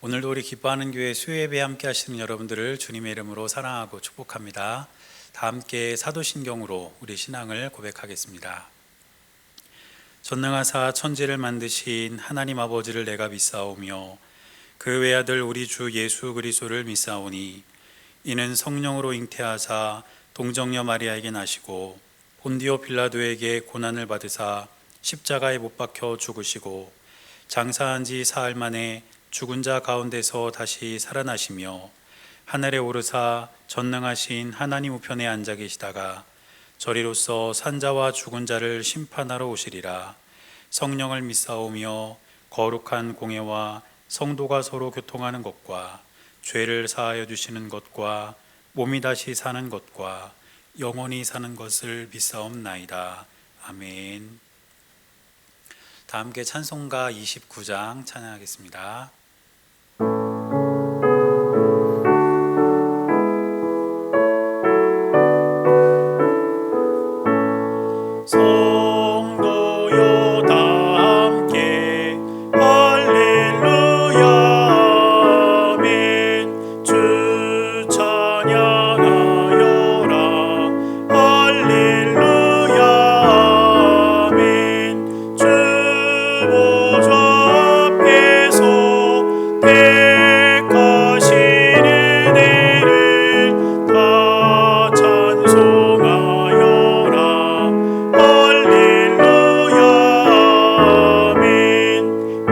오늘도 우리 기뻐하는 교회 수요예배 함께 하시는 여러분들을 주님의 이름으로 사랑하고 축복합니다. 다 함께 사도신경으로 우리 신앙을 고백하겠습니다. 전능하사 천지를 만드신 하나님 아버지를 내가 믿사오며 그 외아들 우리 주 예수 그리스도를 믿사오니 이는 성령으로 잉태하사 동정녀 마리아에게 나시고 본디오 빌라도에게 고난을 받으사 십자가에 못 박혀 죽으시고 장사한 지 사흘 만에 죽은 자 가운데서 다시 살아나시며 하늘에 오르사 전능하신 하나님 우편에 앉아 계시다가 저리로서 산자와 죽은 자를 심판하러 오시리라. 성령을 믿사오며 거룩한 공예와 성도가 서로 교통하는 것과 죄를 사하여 주시는 것과 몸이 다시 사는 것과 영원히 사는 것을 믿사옵나이다. 아멘. 다 함께 찬송가 29장 찬양하겠습니다. 성도여 다 함께 할렐루야 아멘. 주 찬양하여라 할렐루야 아멘. 주 보좌 앞에서 택하신 은혜를 다 찬송하여라 할렐루야 아멘.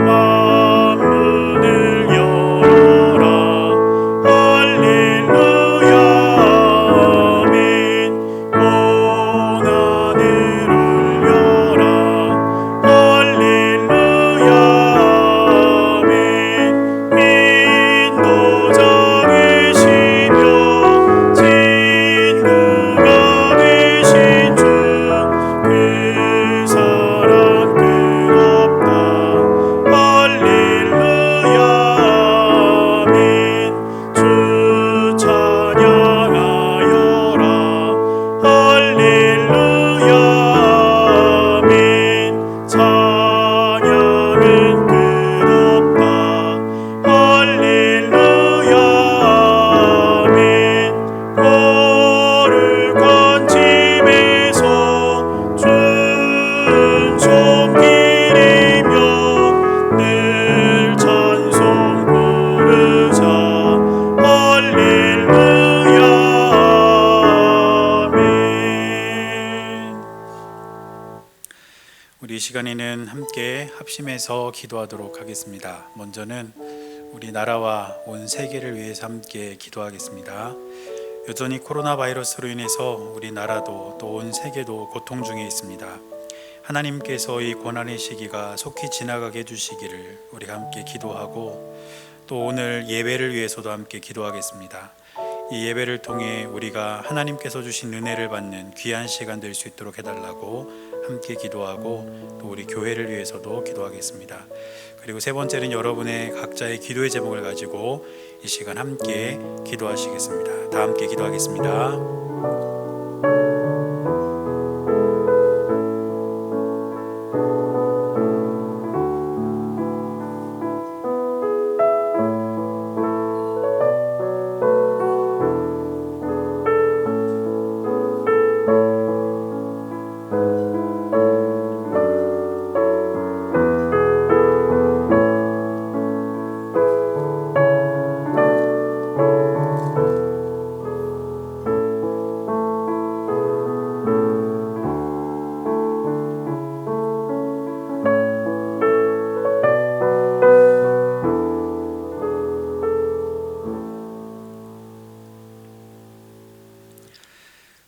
만문을 열어라 할렐루야 아멘. 고난을 울려라 할렐루야 아멘. 인도자 되시며 친구가 되신 주 그 사랑 끝없다 할렐루야 아멘. 주 찬양하여라 할렐루야 아멘. 찬양은 끝없다 할렐루야 아멘. 거룩한 집에서 춘송기리며 늘 찬송 부르자 할렐루야 아멘. 우리 이 시간에는 함께 합심해서 기도하도록 하겠습니다. 먼저는 우리 나라와 온 세계를 위해서 함께 기도하겠습니다. 여전히 코로나 바이러스로 인해서 우리 나라도 또 온 세계도 고통 중에 있습니다. 하나님께서 이 고난의 시기가 속히 지나가게 해주시기를 우리가 함께 기도하고 또 오늘 예배를 위해서도 함께 기도하겠습니다. 이 예배를 통해 우리가 하나님께서 주신 은혜를 받는 귀한 시간 될 수 있도록 해달라고 함께 기도하고 또 우리 교회를 위해서도 기도하겠습니다. 그리고 세 번째는 여러분의 각자의 기도의 제목을 가지고 이 시간 함께 기도하시겠습니다. 다 함께 기도하겠습니다.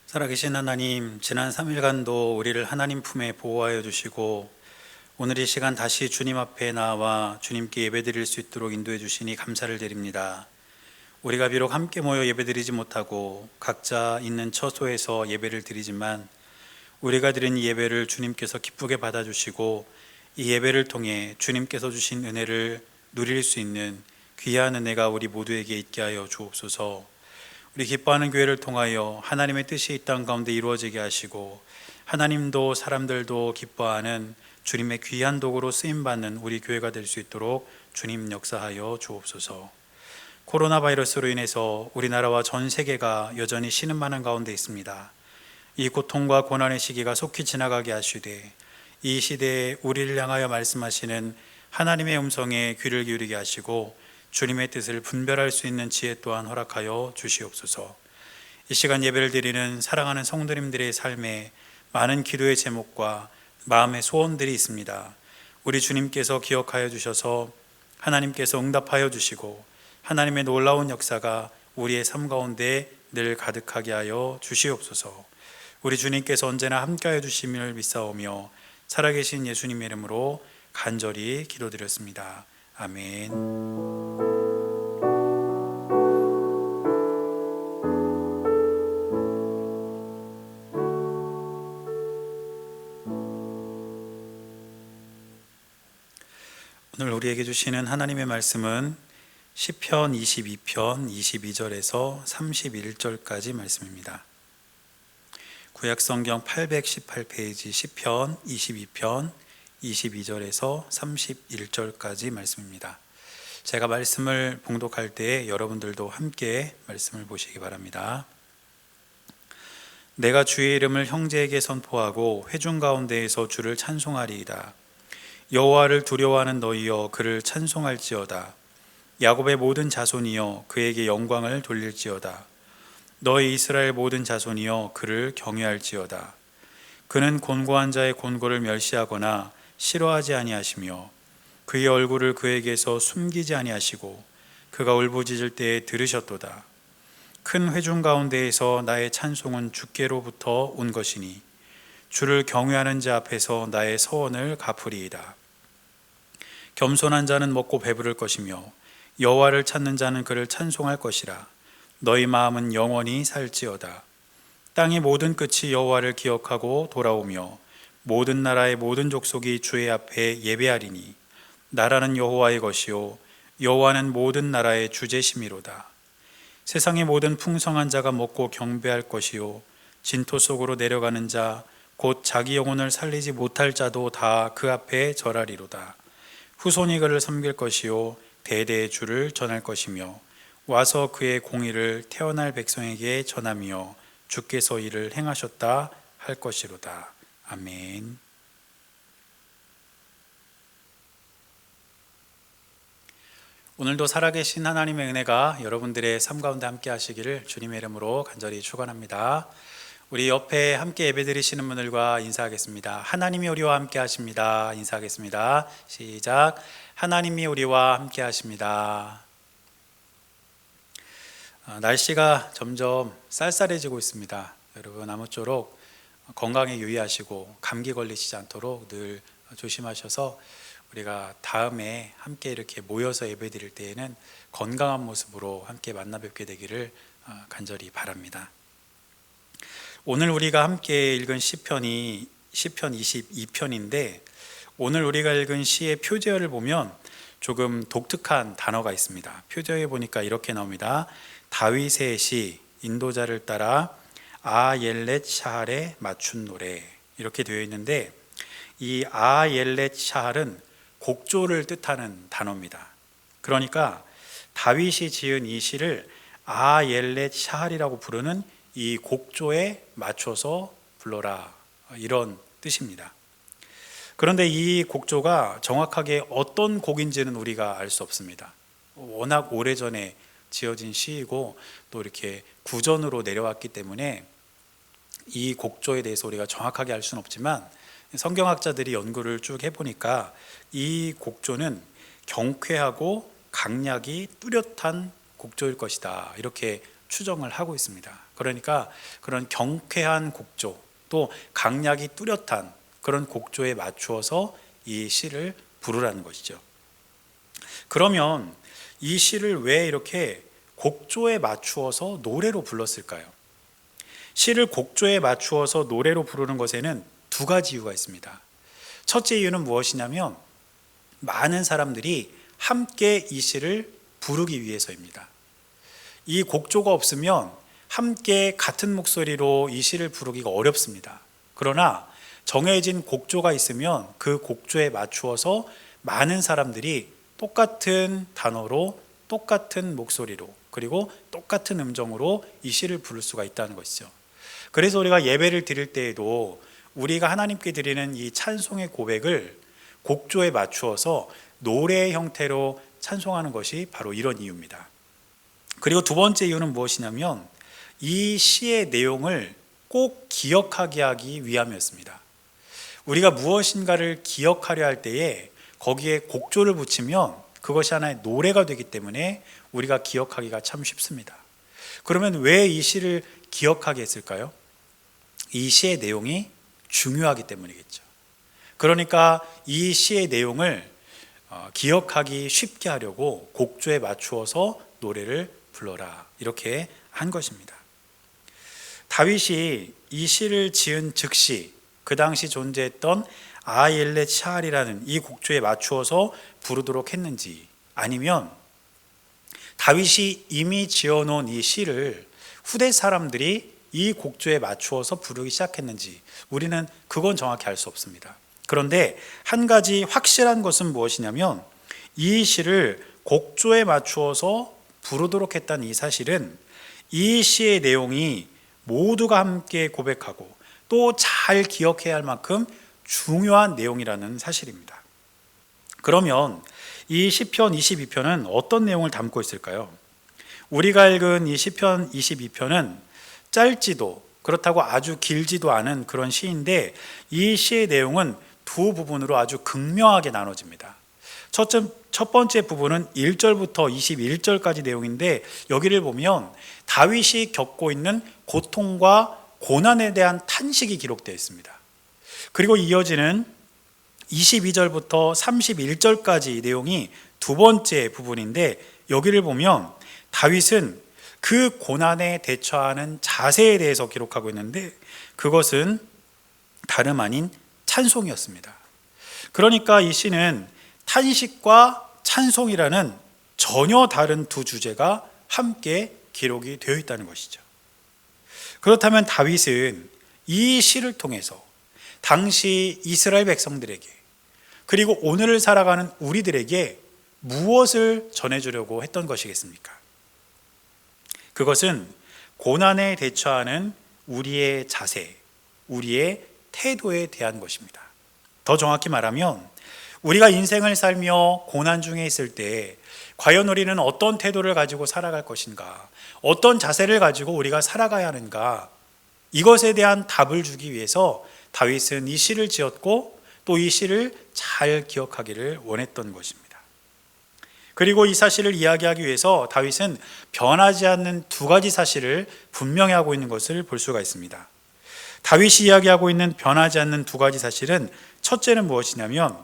살아계신 하나님, 지난 3일간도 우리를 하나님 품에 보호하여 주시고 오늘 이 시간 다시 주님 앞에 나와 주님께 예배드릴 수 있도록 인도해 주시니 감사를 드립니다. 우리가 비록 함께 모여 예배드리지 못하고 각자 있는 처소에서 예배를 드리지만 우리가 드린 이 예배를 주님께서 기쁘게 받아주시고 이 예배를 통해 주님께서 주신 은혜를 누릴 수 있는 귀한 은혜가 우리 모두에게 있게 하여 주옵소서. 우리 기뻐하는 교회를 통하여 하나님의 뜻이 이 땅 가운데 이루어지게 하시고 하나님도 사람들도 기뻐하는 주님의 귀한 도구로 쓰임받는 우리 교회가 될 수 있도록 주님 역사하여 주옵소서. 코로나 바이러스로 인해서 우리나라와 전 세계가 여전히 신음하는 가운데 있습니다. 이 고통과 고난의 시기가 속히 지나가게 하시되 이 시대에 우리를 향하여 말씀하시는 하나님의 음성에 귀를 기울이게 하시고 주님의 뜻을 분별할 수 있는 지혜 또한 허락하여 주시옵소서. 이 시간 예배를 드리는 사랑하는 성도님들의 삶에 많은 기도의 제목과 마음의 소원들이 있습니다. 우리 주님께서 기억하여 주셔서 하나님께서 응답하여 주시고 하나님의 놀라운 역사가 우리의 삶 가운데 늘 가득하게 하여 주시옵소서. 우리 주님께서 언제나 함께하여 주심을 믿사오며 살아계신 예수님의 이름으로 간절히 기도드렸습니다. 아멘. 오늘 우리에게 주시는 하나님의 말씀은 시편 22편 22절에서 31절까지 말씀입니다. 구약성경 818페이지 시편 22편 22절에서 31절까지 말씀입니다. 제가 말씀을 봉독할 때 여러분들도 함께 말씀을 보시기 바랍니다. 내가 주의 이름을 형제에게 선포하고 회중 가운데에서 주를 찬송하리이다. 여호와를 두려워하는 너희여 그를 찬송할지어다. 야곱의 모든 자손이여 그에게 영광을 돌릴지어다. 너희 이스라엘 모든 자손이여 그를 경외할지어다. 그는 곤고한 자의 곤고를 멸시하거나 싫어하지 아니하시며 그의 얼굴을 그에게서 숨기지 아니하시고 그가 울부짖을 때에 들으셨도다. 큰 회중 가운데에서 나의 찬송은 주께로부터 온 것이니 주를 경외하는 자 앞에서 나의 서원을 갚으리이다. 겸손한 자는 먹고 배부를 것이며 여호와를 찾는 자는 그를 찬송할 것이라. 너희 마음은 영원히 살지어다. 땅의 모든 끝이 여호와를 기억하고 돌아오며 모든 나라의 모든 족속이 주의 앞에 예배하리니 나라는 여호와의 것이요 여호와는 모든 나라의 주제심이로다. 세상의 모든 풍성한 자가 먹고 경배할 것이요 진토 속으로 내려가는 자 곧 자기 영혼을 살리지 못할 자도 다 그 앞에 절하리로다. 후손이 그를 섬길 것이요 대대의 주를 전할 것이며 와서 그의 공의를 태어날 백성에게 전하며 주께서 이를 행하셨다 할 것이로다. 아멘. 오늘도 살아계신 하나님의 은혜가 여러분들의 삶 가운데 함께 하시기를 주님의 이름으로 간절히 축원합니다. 우리 옆에 함께 예배드리시는 분들과 인사하겠습니다. 하나님이 우리와 함께 하십니다. 인사하겠습니다. 시작. 하나님이 우리와 함께 하십니다. 날씨가 점점 쌀쌀해지고 있습니다. 여러분 아무쪼록 건강에 유의하시고 감기 걸리시지 않도록 늘 조심하셔서 우리가 다음에 함께 이렇게 모여서 예배드릴 때에는 건강한 모습으로 함께 만나 뵙게 되기를 간절히 바랍니다. 오늘 우리가 함께 읽은 시편이 시편 22편인데 오늘 우리가 읽은 시의 표제어를 보면 조금 독특한 단어가 있습니다. 표제어에 보니까 이렇게 나옵니다. 다윗의 시 인도자를 따라 아옐렛 샤할에 맞춘 노래 이렇게 되어 있는데 이 아옐렛 샤할은 곡조를 뜻하는 단어입니다. 그러니까 다윗이 지은 이 시를 아옐렛 샤할이라고 부르는 이 곡조에 맞춰서 불러라 이런 뜻입니다. 그런데 이 곡조가 정확하게 어떤 곡인지는 우리가 알 수 없습니다. 워낙 오래전에 지어진 시이고 또 이렇게 구전으로 내려왔기 때문에 이 곡조에 대해서 우리가 정확하게 알 수는 없지만 성경학자들이 연구를 쭉 해보니까 이 곡조는 경쾌하고 강약이 뚜렷한 곡조일 것이다 이렇게 추정을 하고 있습니다. 그러니까 그런 경쾌한 곡조 또 강약이 뚜렷한 그런 곡조에 맞추어서 이 시를 부르라는 것이죠. 그러면 이 시를 왜 이렇게 곡조에 맞추어서 노래로 불렀을까요? 시를 곡조에 맞추어서 노래로 부르는 것에는 두 가지 이유가 있습니다. 첫째 이유는 무엇이냐면 많은 사람들이 함께 이 시를 부르기 위해서입니다. 이 곡조가 없으면 함께 같은 목소리로 이 시를 부르기가 어렵습니다. 그러나 정해진 곡조가 있으면 그 곡조에 맞추어서 많은 사람들이 똑같은 단어로 똑같은 목소리로 그리고 똑같은 음정으로 이 시를 부를 수가 있다는 것이죠. 그래서 우리가 예배를 드릴 때에도 우리가 하나님께 드리는 이 찬송의 고백을 곡조에 맞추어서 노래의 형태로 찬송하는 것이 바로 이런 이유입니다. 그리고 두 번째 이유는 무엇이냐면 이 시의 내용을 꼭 기억하게 하기 위함이었습니다. 우리가 무엇인가를 기억하려 할 때에 거기에 곡조를 붙이면 그것이 하나의 노래가 되기 때문에 우리가 기억하기가 참 쉽습니다. 그러면 왜 이 시를 기억하게 했을까요? 이 시의 내용이 중요하기 때문이겠죠. 그러니까 이 시의 내용을 기억하기 쉽게 하려고 곡조에 맞추어서 노래를 불러라 이렇게 한 것입니다. 다윗이 이 시를 지은 즉시 그 당시 존재했던 아엘렛 샤알이라는 이 곡조에 맞추어서 부르도록 했는지, 아니면 다윗이 이미 지어놓은 이 시를 후대 사람들이 이 곡조에 맞추어서 부르기 시작했는지 우리는 그건 정확히 알 수 없습니다. 그런데 한 가지 확실한 것은 무엇이냐면 이 시를 곡조에 맞추어서 부르도록 했다는 이 사실은 이 시의 내용이 모두가 함께 고백하고 또 잘 기억해야 할 만큼 중요한 내용이라는 사실입니다. 그러면 이 시편 22편은 어떤 내용을 담고 있을까요? 우리가 읽은 이 시편 22편은 짧지도 그렇다고 아주 길지도 않은 그런 시인데 이 시의 내용은 두 부분으로 아주 극명하게 나눠집니다. 첫 번째 부분은 1절부터 21절까지 내용인데 여기를 보면 다윗이 겪고 있는 고통과 고난에 대한 탄식이 기록되어 있습니다. 그리고 이어지는 22절부터 31절까지 내용이 두 번째 부분인데 여기를 보면 다윗은 그 고난에 대처하는 자세에 대해서 기록하고 있는데 그것은 다름 아닌 찬송이었습니다. 그러니까 이 시는 탄식과 찬송이라는 전혀 다른 두 주제가 함께 기록이 되어 있다는 것이죠. 그렇다면 다윗은 이 시를 통해서 당시 이스라엘 백성들에게 그리고 오늘을 살아가는 우리들에게 무엇을 전해주려고 했던 것이겠습니까? 그것은 고난에 대처하는 우리의 자세, 우리의 태도에 대한 것입니다. 더 정확히 말하면 우리가 인생을 살며 고난 중에 있을 때 과연 우리는 어떤 태도를 가지고 살아갈 것인가, 어떤 자세를 가지고 우리가 살아가야 하는가, 이것에 대한 답을 주기 위해서 다윗은 이 시를 지었고 또 이 시를 잘 기억하기를 원했던 것입니다. 그리고 이 사실을 이야기하기 위해서 다윗은 변하지 않는 두 가지 사실을 분명히 하고 있는 것을 볼 수가 있습니다. 다윗이 이야기하고 있는 변하지 않는 두 가지 사실은 첫째는 무엇이냐면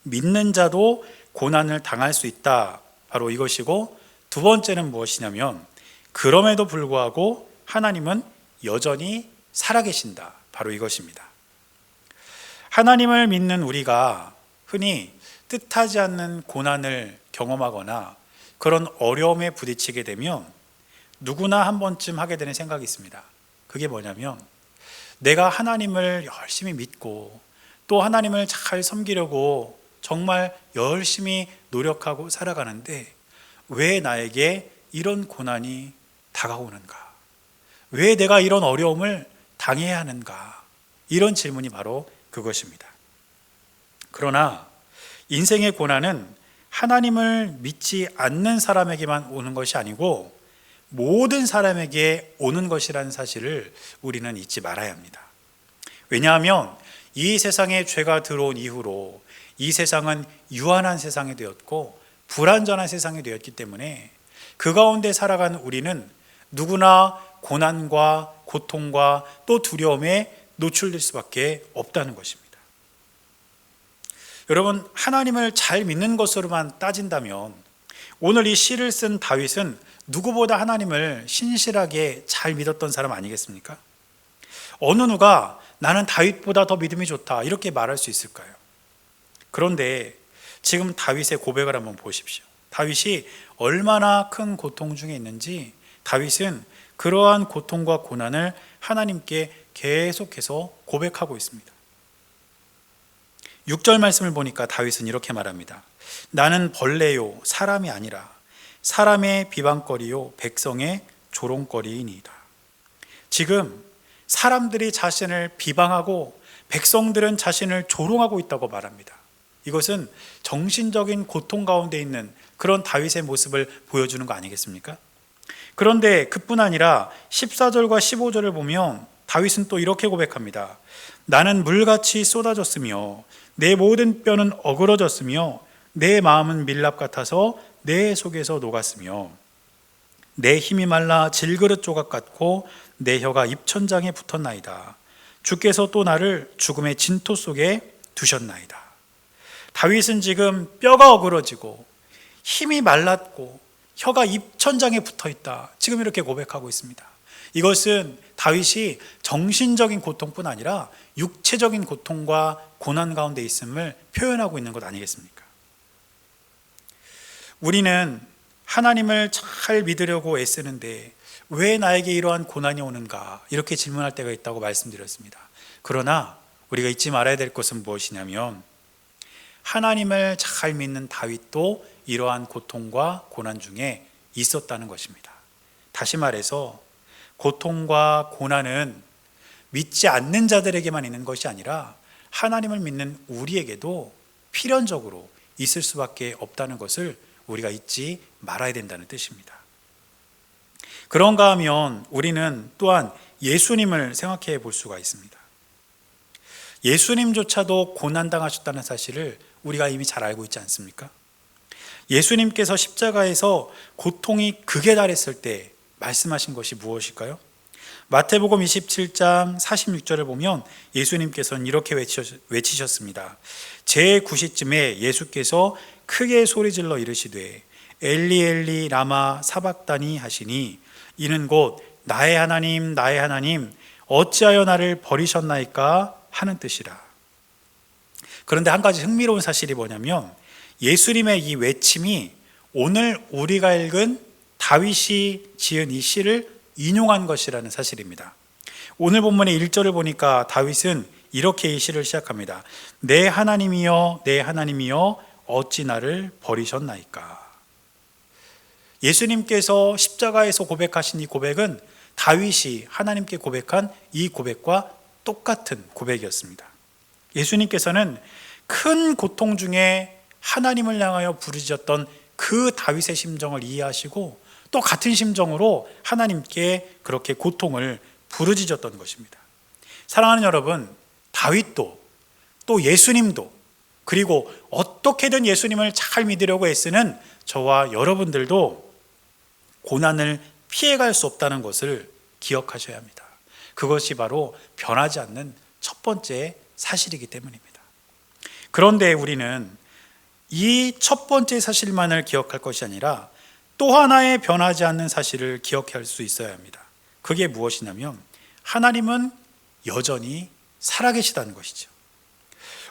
믿는 자도 고난을 당할 수 있다, 바로 이것이고, 두 번째는 무엇이냐면 그럼에도 불구하고 하나님은 여전히 살아계신다, 바로 이것입니다. 하나님을 믿는 우리가 흔히 뜻하지 않는 고난을 경험하거나 그런 어려움에 부딪히게 되면 누구나 한 번쯤 하게 되는 생각이 있습니다. 그게 뭐냐면 내가 하나님을 열심히 믿고 또 하나님을 잘 섬기려고 정말 열심히 노력하고 살아가는데 왜 나에게 이런 고난이 다가오는가? 왜 내가 이런 어려움을 당해야 하는가? 이런 질문이 바로 그것입니다. 그러나 인생의 고난은 하나님을 믿지 않는 사람에게만 오는 것이 아니고 모든 사람에게 오는 것이라는 사실을 우리는 잊지 말아야 합니다. 왜냐하면 이 세상에 죄가 들어온 이후로 이 세상은 유한한 세상이 되었고 불완전한 세상이 되었기 때문에 그 가운데 살아가는 우리는 누구나 고난과 고통과 또 두려움에 노출될 수밖에 없다는 것입니다. 여러분, 하나님을 잘 믿는 것으로만 따진다면 오늘 이 시를 쓴 다윗은 누구보다 하나님을 신실하게 잘 믿었던 사람 아니겠습니까? 어느 누가 나는 다윗보다 더 믿음이 좋다 이렇게 말할 수 있을까요? 그런데 지금 다윗의 고백을 한번 보십시오. 다윗이 얼마나 큰 고통 중에 있는지 다윗은 그러한 고통과 고난을 하나님께 계속해서 고백하고 있습니다. 6절 말씀을 보니까 다윗은 이렇게 말합니다. 나는 벌레요 사람이 아니라 사람의 비방거리요 백성의 조롱거리이니이다. 지금 사람들이 자신을 비방하고 백성들은 자신을 조롱하고 있다고 말합니다. 이것은 정신적인 고통 가운데 있는 그런 다윗의 모습을 보여주는 거 아니겠습니까? 그런데 그뿐 아니라 14절과 15절을 보면 다윗은 또 이렇게 고백합니다. 나는 물같이 쏟아졌으며 내 모든 뼈는 어그러졌으며 내 마음은 밀랍 같아서 내 속에서 녹았으며 내 힘이 말라 질그릇 조각 같고 내 혀가 입천장에 붙었나이다. 주께서 또 나를 죽음의 진토 속에 두셨나이다. 다윗은 지금 뼈가 어그러지고 힘이 말랐고 혀가 입천장에 붙어 있다. 지금 이렇게 고백하고 있습니다. 이것은 다윗이 정신적인 고통뿐 아니라 육체적인 고통과 고난 가운데 있음을 표현하고 있는 것 아니겠습니까? 우리는 하나님을 잘 믿으려고 애쓰는데 왜 나에게 이러한 고난이 오는가 이렇게 질문할 때가 있다고 말씀드렸습니다. 그러나 우리가 잊지 말아야 될 것은 무엇이냐면 하나님을 잘 믿는 다윗도 이러한 고통과 고난 중에 있었다는 것입니다. 다시 말해서 고통과 고난은 믿지 않는 자들에게만 있는 것이 아니라 하나님을 믿는 우리에게도 필연적으로 있을 수밖에 없다는 것을 우리가 잊지 말아야 된다는 뜻입니다. 그런가 하면 우리는 또한 예수님을 생각해 볼 수가 있습니다. 예수님조차도 고난당하셨다는 사실을 우리가 이미 잘 알고 있지 않습니까? 예수님께서 십자가에서 고통이 극에 달했을 때 말씀하신 것이 무엇일까요? 마태복음 27장 46절을 보면 예수님께서는 이렇게 외치셨습니다. 제9시쯤에 예수께서 크게 소리질러 이르시되 엘리 엘리 라마 사박다니 하시니 이는 곧 나의 하나님 나의 하나님 어찌하여 나를 버리셨나이까 하는 뜻이라. 그런데 한 가지 흥미로운 사실이 뭐냐면 예수님의 이 외침이 오늘 우리가 읽은 다윗이 지은 이 시를 인용한 것이라는 사실입니다. 오늘 본문의 1절을 보니까 다윗은 이렇게 이 시를 시작합니다. 내 하나님이여 내 하나님이여 어찌 나를 버리셨나이까. 예수님께서 십자가에서 고백하신 이 고백은 다윗이 하나님께 고백한 이 고백과 똑같은 고백이었습니다. 예수님께서는 큰 고통 중에 하나님을 향하여 부르짖었던 그 다윗의 심정을 이해하시고 또 같은 심정으로 하나님께 그렇게 고통을 부르짖었던 것입니다. 사랑하는 여러분, 다윗도 또 예수님도 그리고 어떻게든 예수님을 잘 믿으려고 애쓰는 저와 여러분들도 고난을 피해갈 수 없다는 것을 기억하셔야 합니다. 그것이 바로 변하지 않는 첫 번째 사실이기 때문입니다. 그런데 우리는 이 첫 번째 사실만을 기억할 것이 아니라 또 하나의 변하지 않는 사실을 기억할 수 있어야 합니다. 그게 무엇이냐면 하나님은 여전히 살아계시다는 것이죠.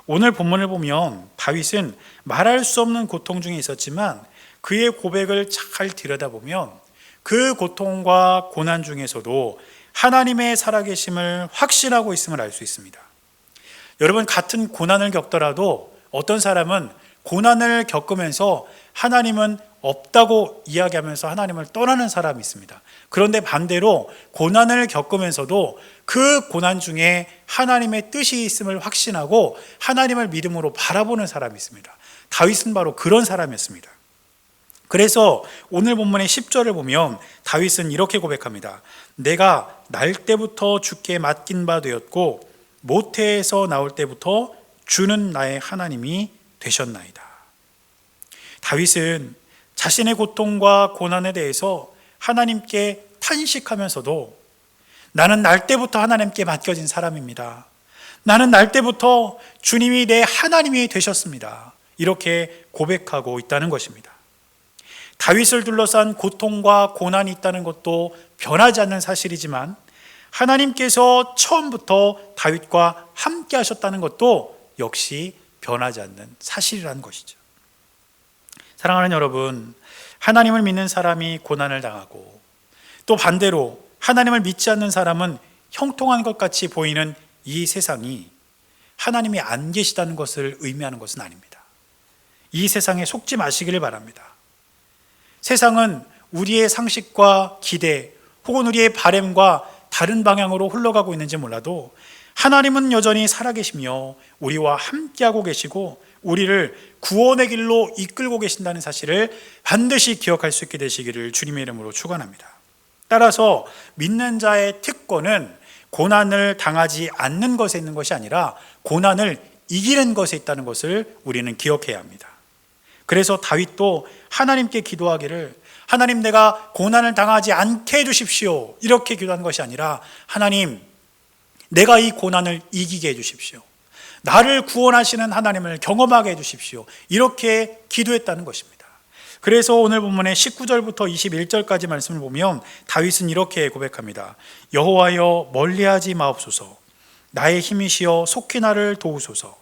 오늘 본문을 보면 다윗은 말할 수 없는 고통 중에 있었지만 그의 고백을 잘 들여다보면 그 고통과 고난 중에서도 하나님의 살아계심을 확신하고 있음을 알 수 있습니다. 여러분, 같은 고난을 겪더라도 어떤 사람은 고난을 겪으면서 하나님은 없다고 이야기하면서 하나님을 떠나는 사람이 있습니다. 그런데 반대로 고난을 겪으면서도 그 고난 중에 하나님의 뜻이 있음을 확신하고 하나님을 믿음으로 바라보는 사람이 있습니다. 다윗은 바로 그런 사람이었습니다. 그래서 오늘 본문의 10절을 보면 다윗은 이렇게 고백합니다. 내가 날 때부터 주께 맡긴 바 되었고 모태에서 나올 때부터 주는 나의 하나님이 되셨나이다. 다윗은 자신의 고통과 고난에 대해서 하나님께 탄식하면서도 나는 날 때부터 하나님께 맡겨진 사람입니다. 나는 날 때부터 주님이 내 하나님이 되셨습니다. 이렇게 고백하고 있다는 것입니다. 다윗을 둘러싼 고통과 고난이 있다는 것도 변하지 않는 사실이지만 하나님께서 처음부터 다윗과 함께 하셨다는 것도 역시 변하지 않는 사실이라는 것이죠. 사랑하는 여러분, 하나님을 믿는 사람이 고난을 당하고 또 반대로 하나님을 믿지 않는 사람은 형통한 것 같이 보이는 이 세상이 하나님이 안 계시다는 것을 의미하는 것은 아닙니다. 이 세상에 속지 마시기를 바랍니다. 세상은 우리의 상식과 기대 혹은 우리의 바램과 다른 방향으로 흘러가고 있는지 몰라도 하나님은 여전히 살아계시며 우리와 함께하고 계시고 우리를 구원의 길로 이끌고 계신다는 사실을 반드시 기억할 수 있게 되시기를 주님의 이름으로 축원합니다. 따라서 믿는 자의 특권은 고난을 당하지 않는 것에 있는 것이 아니라 고난을 이기는 것에 있다는 것을 우리는 기억해야 합니다. 그래서 다윗도 하나님께 기도하기를 하나님, 내가 고난을 당하지 않게 해주십시오, 이렇게 기도한 것이 아니라 하나님, 내가 이 고난을 이기게 해주십시오, 나를 구원하시는 하나님을 경험하게 해주십시오, 이렇게 기도했다는 것입니다. 그래서 오늘 본문의 19절부터 21절까지 말씀을 보면 다윗은 이렇게 고백합니다. 여호와여, 멀리하지 마옵소서. 나의 힘이시여 속히 나를 도우소서.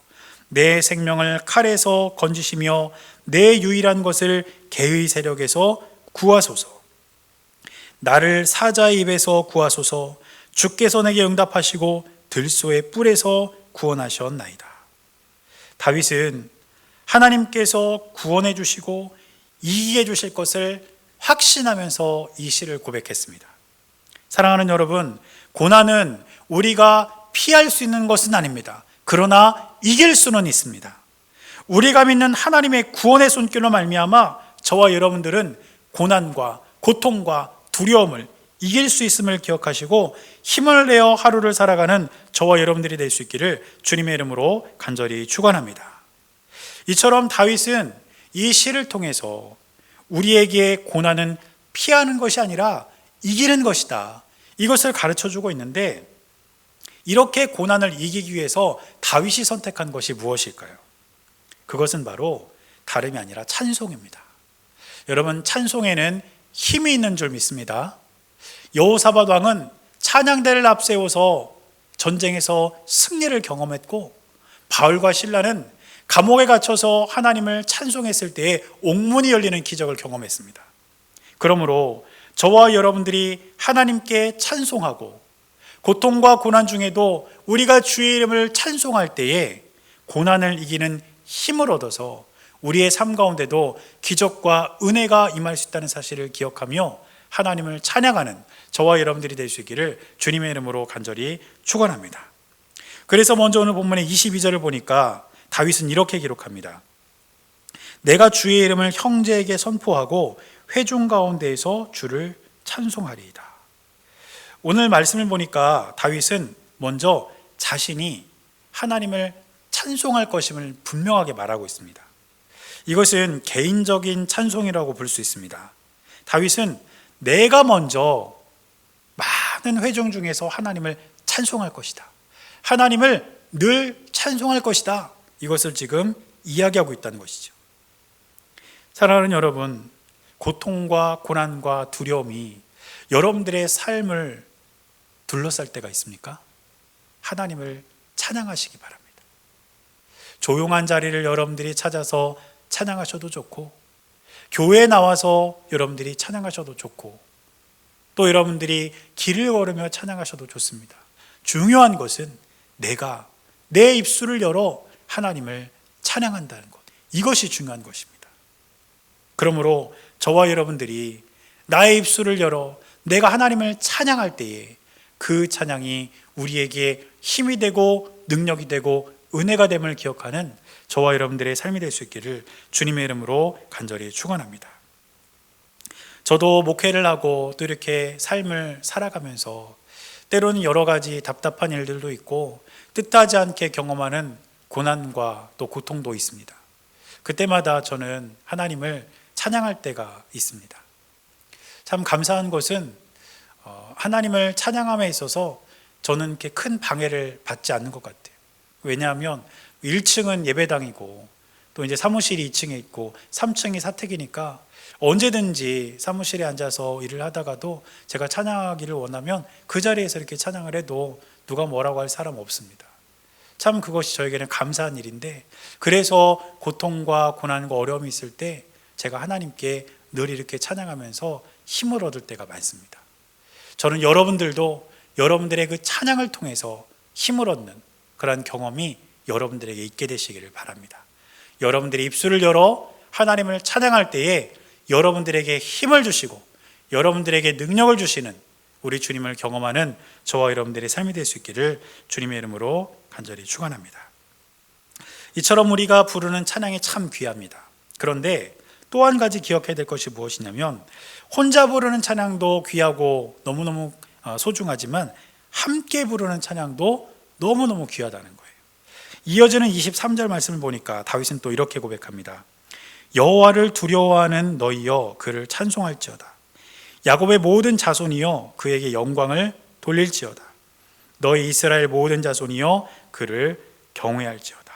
내 생명을 칼에서 건지시며 내 유일한 것을 개의 세력에서 구하소서. 나를 사자의 입에서 구하소서. 주께서 내게 응답하시고 들소의 뿔에서 구원하셨나이다. 다윗은 하나님께서 구원해 주시고 이기게 해주실 것을 확신하면서 이 시를 고백했습니다. 사랑하는 여러분, 고난은 우리가 피할 수 있는 것은 아닙니다. 그러나 이길 수는 있습니다. 우리가 믿는 하나님의 구원의 손길로 말미암아 저와 여러분들은 고난과 고통과 두려움을 이길 수 있음을 기억하시고 힘을 내어 하루를 살아가는 저와 여러분들이 될 수 있기를 주님의 이름으로 간절히 축원합니다. 이처럼 다윗은 이 시를 통해서 우리에게 고난은 피하는 것이 아니라 이기는 것이다, 이것을 가르쳐주고 있는데, 이렇게 고난을 이기기 위해서 다윗이 선택한 것이 무엇일까요? 그것은 바로 다름이 아니라 찬송입니다. 여러분, 찬송에는 힘이 있는 줄 믿습니다. 여호사밧 왕은 찬양대를 앞세워서 전쟁에서 승리를 경험했고, 바울과 실라는 감옥에 갇혀서 하나님을 찬송했을 때에 옥문이 열리는 기적을 경험했습니다. 그러므로 저와 여러분들이 하나님께 찬송하고 고통과 고난 중에도 우리가 주의 이름을 찬송할 때에 고난을 이기는 힘을 얻어서 우리의 삶 가운데도 기적과 은혜가 임할 수 있다는 사실을 기억하며 하나님을 찬양하는 저와 여러분들이 될 수 있기를 주님의 이름으로 간절히 축원합니다. 그래서 먼저 오늘 본문의 22절을 보니까 다윗은 이렇게 기록합니다. 내가 주의 이름을 형제에게 선포하고 회중 가운데에서 주를 찬송하리이다. 오늘 말씀을 보니까 다윗은 먼저 자신이 하나님을 찬송할 것임을 분명하게 말하고 있습니다. 이것은 개인적인 찬송이라고 볼 수 있습니다. 다윗은 내가 먼저 많은 회중 중에서 하나님을 찬송할 것이다, 하나님을 늘 찬송할 것이다, 이것을 지금 이야기하고 있다는 것이죠. 사랑하는 여러분, 고통과 고난과 두려움이 여러분들의 삶을 둘러쌀 때가 있습니까? 하나님을 찬양하시기 바랍니다. 조용한 자리를 여러분들이 찾아서 찬양하셔도 좋고, 교회에 나와서 여러분들이 찬양하셔도 좋고, 또 여러분들이 길을 걸으며 찬양하셔도 좋습니다. 중요한 것은 내가 내 입술을 열어 하나님을 찬양한다는 것, 이것이 중요한 것입니다. 그러므로 저와 여러분들이 나의 입술을 열어 내가 하나님을 찬양할 때에 그 찬양이 우리에게 힘이 되고 능력이 되고 은혜가 됨을 기억하는 저와 여러분들의 삶이 될 수 있기를 주님의 이름으로 간절히 축원합니다. 저도 목회를 하고 또 이렇게 삶을 살아가면서 때로는 여러 가지 답답한 일들도 있고 뜻하지 않게 경험하는 고난과 또 고통도 있습니다. 그때마다 저는 하나님을 찬양할 때가 있습니다. 참 감사한 것은 하나님을 찬양함에 있어서 저는 이렇게 큰 방해를 받지 않는 것 같아요. 왜냐하면 1층은 예배당이고 또 이제 사무실이 2층에 있고 3층이 사택이니까 언제든지 사무실에 앉아서 일을 하다가도 제가 찬양하기를 원하면 그 자리에서 이렇게 찬양을 해도 누가 뭐라고 할 사람 없습니다. 참 그것이 저에게는 감사한 일인데, 그래서 고통과 고난과 어려움이 있을 때 제가 하나님께 늘 이렇게 찬양하면서 힘을 얻을 때가 많습니다. 저는 여러분들도 여러분들의 그 찬양을 통해서 힘을 얻는 그러한 경험이 여러분들에게 있게 되시기를 바랍니다. 여러분들이 입술을 열어 하나님을 찬양할 때에 여러분들에게 힘을 주시고 여러분들에게 능력을 주시는 우리 주님을 경험하는 저와 여러분들의 삶이 될 수 있기를 주님의 이름으로 간절히 축원합니다. 이처럼 우리가 부르는 찬양이 참 귀합니다. 그런데 또 한 가지 기억해야 될 것이 무엇이냐면 혼자 부르는 찬양도 귀하고 너무너무 소중하지만 함께 부르는 찬양도 너무너무 귀하다는 거예요. 이어지는 23절 말씀을 보니까 다윗은 또 이렇게 고백합니다. 여호와를 두려워하는 너희여 그를 찬송할지어다. 야곱의 모든 자손이여 그에게 영광을 돌릴지어다. 너희 이스라엘 모든 자손이여 그를 경외할지어다.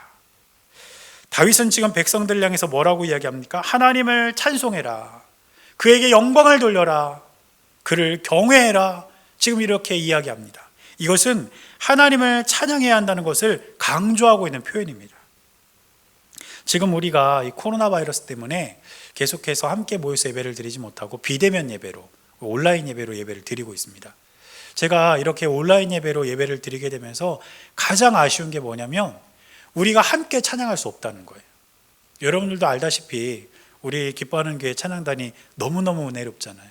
다윗은 지금 백성들을 향해서 뭐라고 이야기합니까? 하나님을 찬송해라. 그에게 영광을 돌려라. 그를 경외해라. 지금 이렇게 이야기합니다. 이것은 하나님을 찬양해야 한다는 것을 강조하고 있는 표현입니다. 지금 우리가 이 코로나 바이러스 때문에 계속해서 함께 모여서 예배를 드리지 못하고 비대면 예배로, 온라인 예배로 예배를 드리고 있습니다. 제가 이렇게 온라인 예배로 예배를 드리게 되면서 가장 아쉬운 게 뭐냐면 우리가 함께 찬양할 수 없다는 거예요. 여러분들도 알다시피 우리 기뻐하는 교회 찬양단이 너무너무 은혜롭잖아요.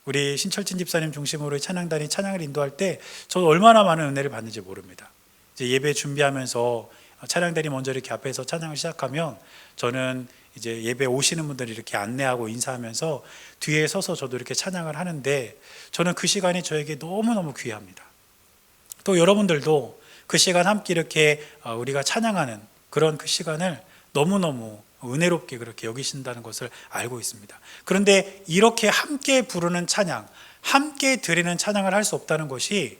우리 신철진 집사님 중심으로 찬양단이 찬양을 인도할 때 저도 얼마나 많은 은혜를 받는지 모릅니다. 이제 예배 준비하면서 찬양단이 먼저 이렇게 앞에서 찬양을 시작하면 저는 이제 예배 오시는 분들 이렇게 안내하고 인사하면서 뒤에 서서 저도 이렇게 찬양을 하는데 저는 그 시간이 저에게 너무너무 귀합니다. 또 여러분들도 그 시간 함께 이렇게 우리가 찬양하는 그런 그 시간을 너무너무 은혜롭게 그렇게 여기신다는 것을 알고 있습니다. 그런데 이렇게 함께 부르는 찬양, 함께 드리는 찬양을 할 수 없다는 것이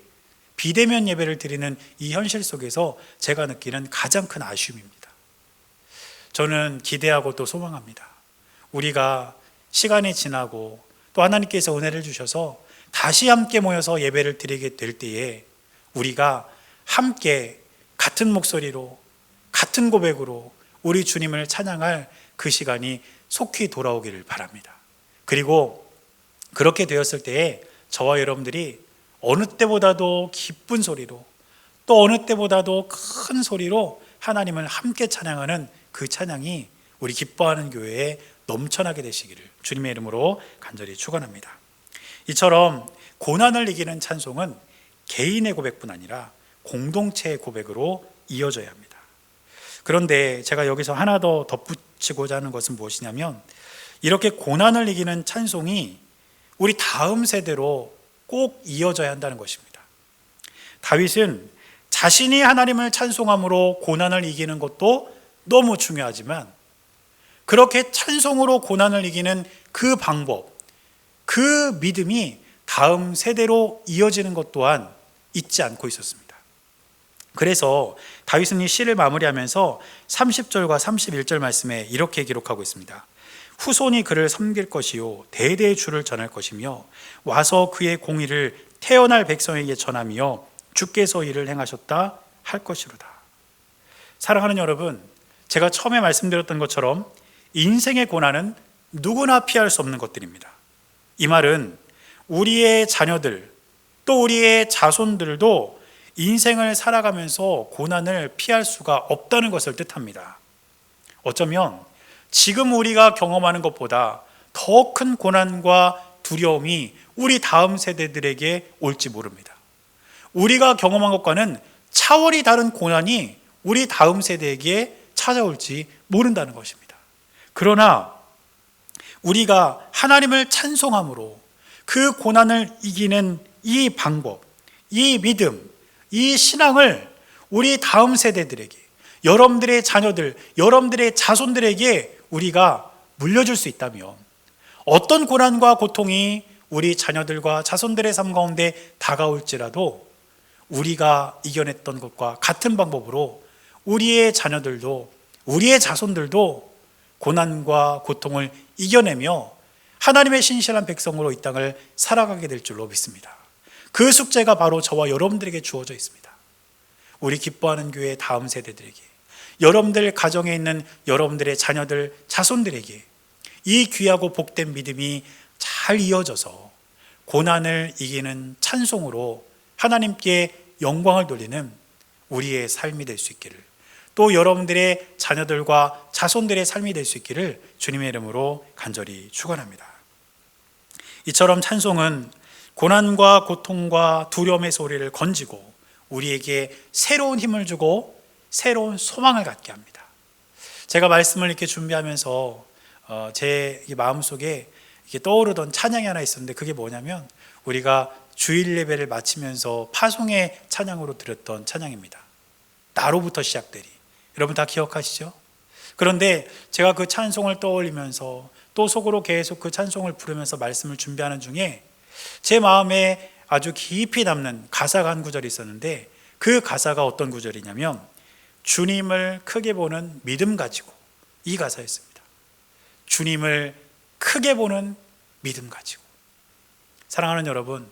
비대면 예배를 드리는 이 현실 속에서 제가 느끼는 가장 큰 아쉬움입니다. 저는 기대하고 또 소망합니다. 우리가 시간이 지나고 또 하나님께서 은혜를 주셔서 다시 함께 모여서 예배를 드리게 될 때에 우리가 함께 같은 목소리로 같은 고백으로 우리 주님을 찬양할 그 시간이 속히 돌아오기를 바랍니다. 그리고 그렇게 되었을 때에 저와 여러분들이 어느 때보다도 기쁜 소리로 또 어느 때보다도 큰 소리로 하나님을 함께 찬양하는 그 찬양이 우리 기뻐하는 교회에 넘쳐나게 되시기를 주님의 이름으로 간절히 축원합니다. 이처럼 고난을 이기는 찬송은 개인의 고백뿐 아니라 공동체의 고백으로 이어져야 합니다. 그런데 제가 여기서 하나 더 덧붙이고자 하는 것은 무엇이냐면 이렇게 고난을 이기는 찬송이 우리 다음 세대로 꼭 이어져야 한다는 것입니다. 다윗은 자신이 하나님을 찬송함으로 고난을 이기는 것도 너무 중요하지만 그렇게 찬송으로 고난을 이기는 그 방법, 그 믿음이 다음 세대로 이어지는 것 또한 잊지 않고 있었습니다. 그래서 다윗은 이 시를 마무리하면서 30절과 31절 말씀에 이렇게 기록하고 있습니다. 후손이 그를 섬길 것이요 대대의 주를 전할 것이며 와서 그의 공의를 태어날 백성에게 전하며 주께서 이를 행하셨다 할 것이로다. 사랑하는 여러분, 제가 처음에 말씀드렸던 것처럼 인생의 고난은 누구나 피할 수 없는 것들입니다. 이 말은 우리의 자녀들 또 우리의 자손들도 인생을 살아가면서 고난을 피할 수가 없다는 것을 뜻합니다. 어쩌면 지금 우리가 경험하는 것보다 더 큰 고난과 두려움이 우리 다음 세대들에게 올지 모릅니다. 우리가 경험한 것과는 차원이 다른 고난이 우리 다음 세대에게 찾아올지 모른다는 것입니다. 그러나 우리가 하나님을 찬송함으로 그 고난을 이기는 이 방법, 이 믿음, 이 신앙을 우리 다음 세대들에게, 여러분들의 자녀들, 여러분들의 자손들에게 우리가 물려줄 수 있다면 어떤 고난과 고통이 우리 자녀들과 자손들의 삶 가운데 다가올지라도 우리가 이겨냈던 것과 같은 방법으로 우리의 자녀들도 우리의 자손들도 고난과 고통을 이겨내며 하나님의 신실한 백성으로 이 땅을 살아가게 될 줄로 믿습니다. 그 숙제가 바로 저와 여러분들에게 주어져 있습니다. 우리 기뻐하는 교회 다음 세대들에게, 여러분들 가정에 있는 여러분들의 자녀들, 자손들에게 이 귀하고 복된 믿음이 잘 이어져서 고난을 이기는 찬송으로 하나님께 영광을 돌리는 우리의 삶이 될 수 있기를, 또 여러분들의 자녀들과 자손들의 삶이 될 수 있기를 주님의 이름으로 간절히 축원합니다. 이처럼 찬송은 고난과 고통과 두려움의 소리를 건지고 우리에게 새로운 힘을 주고 새로운 소망을 갖게 합니다. 제가 말씀을 이렇게 준비하면서 제 마음속에 이렇게 떠오르던 찬양이 하나 있었는데, 그게 뭐냐면 우리가 주일 예배를 마치면서 파송의 찬양으로 드렸던 찬양입니다. 나로부터 시작되리. 여러분 다 기억하시죠? 그런데 제가 그 찬송을 떠올리면서 또 속으로 계속 그 찬송을 부르면서 말씀을 준비하는 중에 제 마음에 아주 깊이 남는 가사가 한 구절이 있었는데, 그 가사가 어떤 구절이냐면 주님을 크게 보는 믿음 가지고, 이 가사였습니다. 주님을 크게 보는 믿음 가지고. 사랑하는 여러분,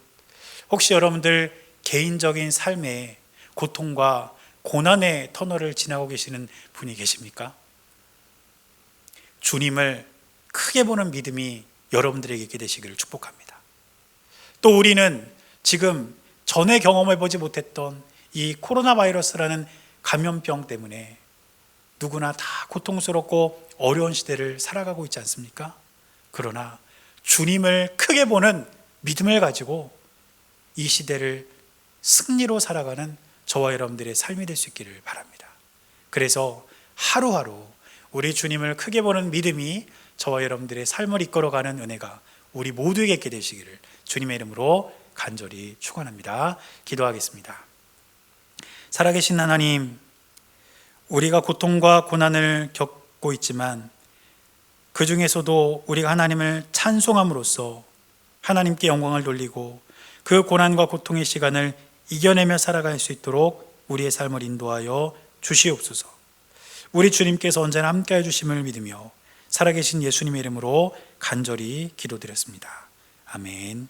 혹시 여러분들 개인적인 삶에 고통과 고난의 터널을 지나고 계시는 분이 계십니까? 주님을 크게 보는 믿음이 여러분들에게 있게 되시기를 축복합니다. 또 우리는 지금 전에 경험해 보지 못했던 이 코로나 바이러스라는 감염병 때문에 누구나 다 고통스럽고 어려운 시대를 살아가고 있지 않습니까? 그러나 주님을 크게 보는 믿음을 가지고 이 시대를 승리로 살아가는 저와 여러분들의 삶이 될 수 있기를 바랍니다. 그래서 하루하루 우리 주님을 크게 보는 믿음이 저와 여러분들의 삶을 이끌어가는 은혜가 우리 모두에게 있게 되시기를 주님의 이름으로 간절히 축원합니다. 기도하겠습니다. 살아계신 하나님, 우리가 고통과 고난을 겪고 있지만 그 중에서도 우리가 하나님을 찬송함으로써 하나님께 영광을 돌리고 그 고난과 고통의 시간을 이겨내며 살아갈 수 있도록 우리의 삶을 인도하여 주시옵소서. 우리 주님께서 언제나 함께해 주심을 믿으며 살아계신 예수님의 이름으로 간절히 기도드렸습니다. 아멘.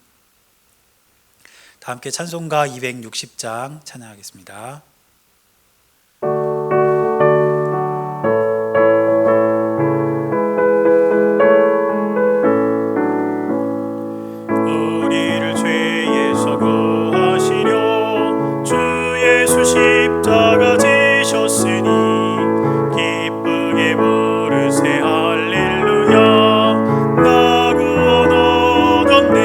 다 함께 찬송가 260장 찬양하겠습니다. 우리를 죄에서 구하시려 주 예수 십자가 지셨으니 기쁘게 부르세 할렐루야. 나 구원 얻었네.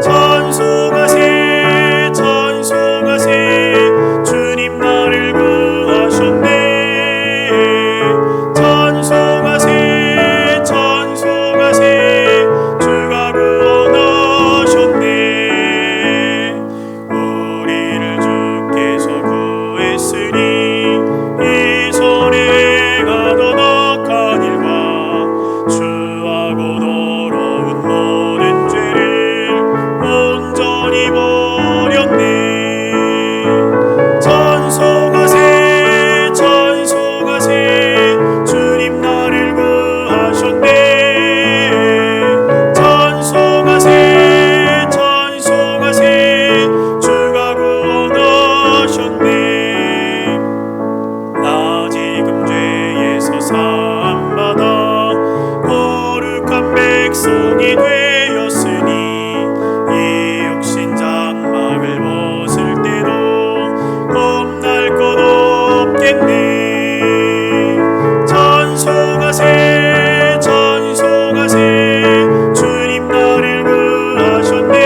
찬송하세 찬송하세 주님 나를 구하셨네. 찬송하세 찬송하세 주가 구원하셨네. 우리를 주께서 구했으니 이 손해가 더 악한 일과 주하고 더러운 모든 죄를 온전히 버렸네. 찬송하세 찬송하세 주님 나를 구하셨네. 찬송하세 찬송하세 주가 구원하셨네. 나 지금 죄에서 사함받아 거룩한 백성이 되었으니 이 육신 장막을 벗을 때도 겁날 것 없겠네. 찬송하세 찬송하세 주님 나를 구하셨네.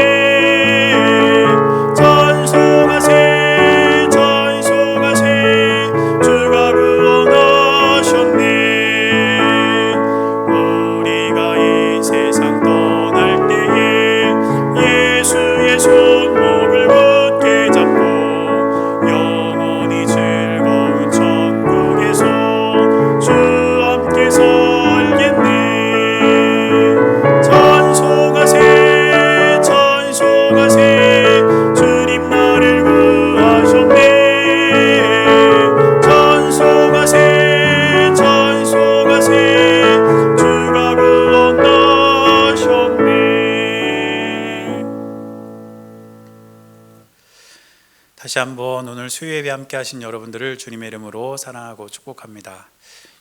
찬송하세 찬송하세 주가 구원하셨네. 우리가 이 세상 떠날 때에 예수의 손목을 굳게 잡고 영원히 즐거운 천국에서 주 함께 살겠네. 찬송하세 찬송하세 주님 나를 구하셨네. 찬송하세 찬송하세 주가 구원하셨네. 다시 한번 오늘 수요예배 함께 하신 여러분들을 주님의 이름으로 사랑하고 축복합니다.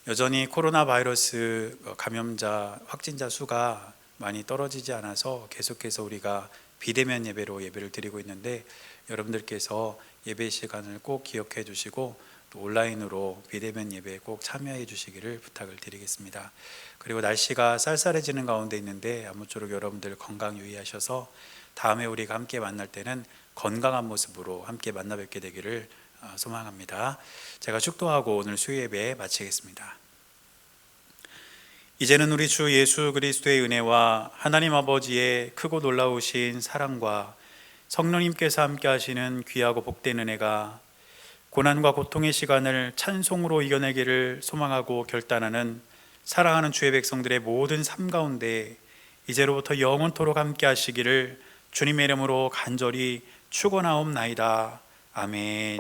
여전히 코로나 바이러스 감염자 확진자 수가 많이 떨어지지 않아서 계속해서 우리가 비대면 예배로 예배를 드리고 있는데, 여러분들께서 예배 시간을 꼭 기억해 주시고 또 온라인으로 비대면 예배에 꼭 참여해 주시기를 부탁을 드리겠습니다. 그리고 날씨가 쌀쌀해지는 가운데 있는데 아무쪼록 여러분들 건강 유의하셔서 다음에 우리가 함께 만날 때는 건강한 모습으로 함께 만나 뵙게 되기를 소망합니다. 제가 축도하고 오늘 수요 예배 마치겠습니다. 이제는 우리 주 예수 그리스도의 은혜와 하나님 아버지의 크고 놀라우신 사랑과 성령님께서 함께 하시는 귀하고 복된 은혜가 고난과 고통의 시간을 찬송으로 이겨내기를 소망하고 결단하는 사랑하는 주의 백성들의 모든 삶 가운데 이제로부터 영원토록 함께 하시기를 주님의 이름으로 간절히 축원하옵나이다. 아멘.